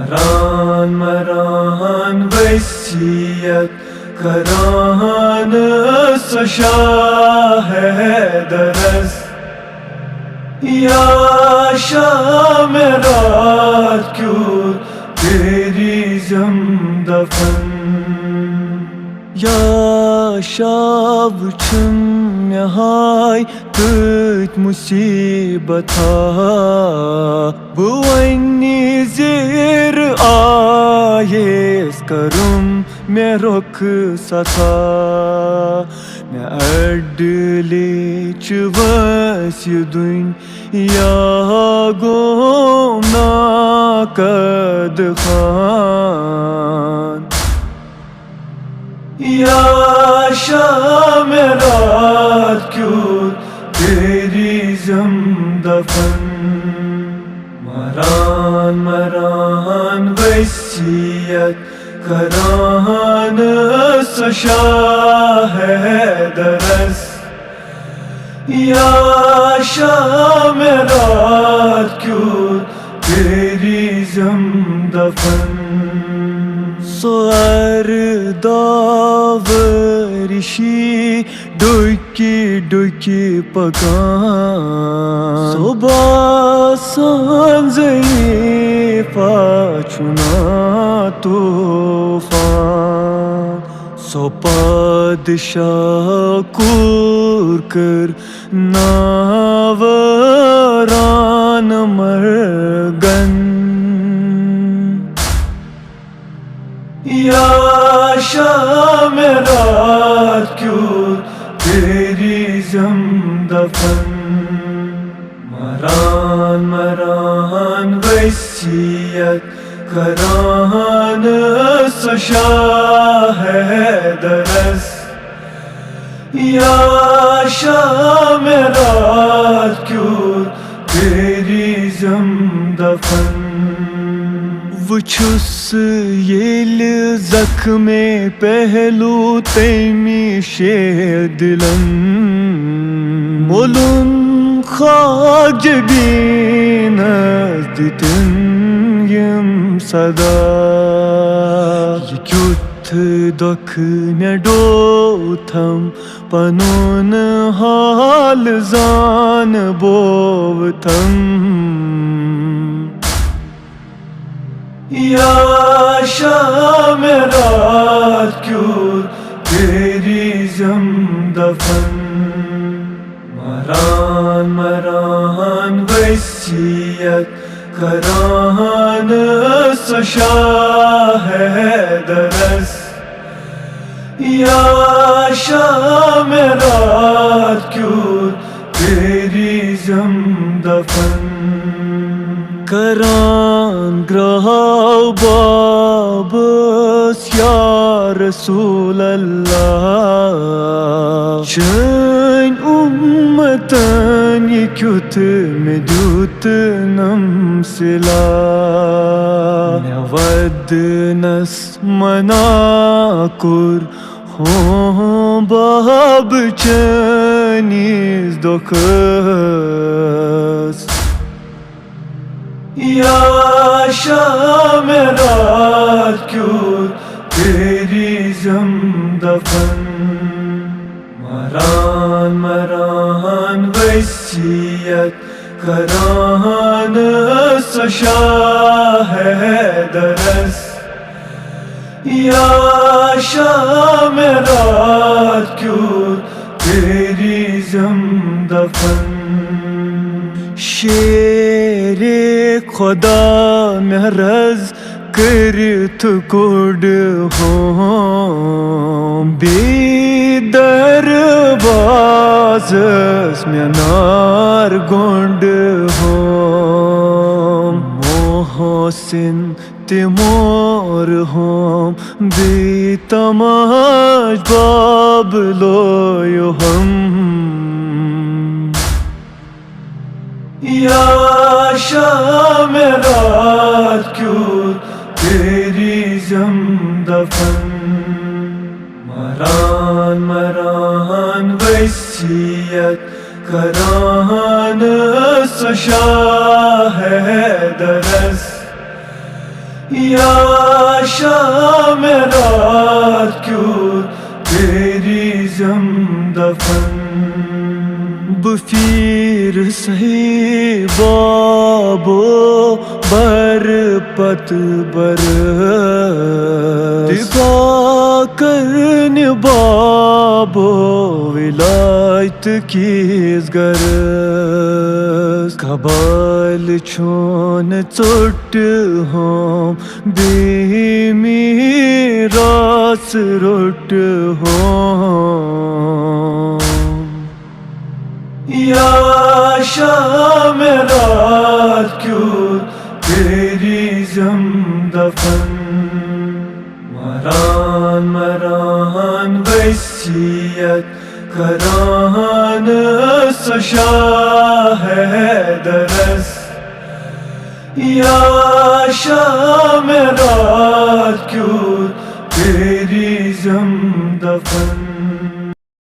Maran maran vasiyat karan sa Shah Haidar या शाम रात क्यों तेरी दफन या शाब छुम हाय तुझ मुसीबत बुवनी ज़ेर आयेस करुम मैं रुख सथा मैं अडले चुवस युदुन या गोना कद खान या शाम रात क्यों तेरी दफन मरान मरान वसीयत करान सा शाह हैदर या शाम रात क्यों तेरी दफन सोअर दावरिशी डुकी डुकी पकान सुबह सांझी पाचुना तूफान सो पादशाह कूर कर नावरान मरगन या शाम रात क्यों तेरी दफन मरान मरान वसीयत करान सा शाह हैदर या शाम रात क्यों तेरी दफन वुछुस येल ज़ख्मे पहलू तेमी शेर दिलन मोलुन खाज बीनस्दितिन यम सदा युथ दुख में डोथम पनुन हाल जान बोवथम या शाम रात क्यों तेरी दफन मरान मरान वसीयत करान सा शाह हैदर या शाम रात क्यों तेरी दफन करान ग्रहाव बाबस या रसूल अल्लाह चैन उम्मतन ये क्युत में दूत नमसिला नवद नस मनाकुर हो बाब चैनीज दोखस या शाम रात क्यों तेरी दफन मरान मरान वसीयत करान सा शाह हैदर या शाम रात क्यों तेरी दफन शेरे खुदा महरज करत कुड हो बेदरवाज़स में नार गुंड हो मोहसिन तिमोर हो बेतमाश बाब लोयो हम या शाम रात क्यों तेरी दफन मरान मरान वसीयत करान सा शाह हैदर या शाम रात क्यों तेरी जम दफन बफीर सही बाबो बर पत बर दिबा कर बाबो विलायत कीस गर कबाल छोन चोट होम बेमी रास रोट होम या शाम रात क्यों तेरी जम दफन मरान मरान वसीयत करान सशा है दरस या शाम रात क्यों तेरी जम दफन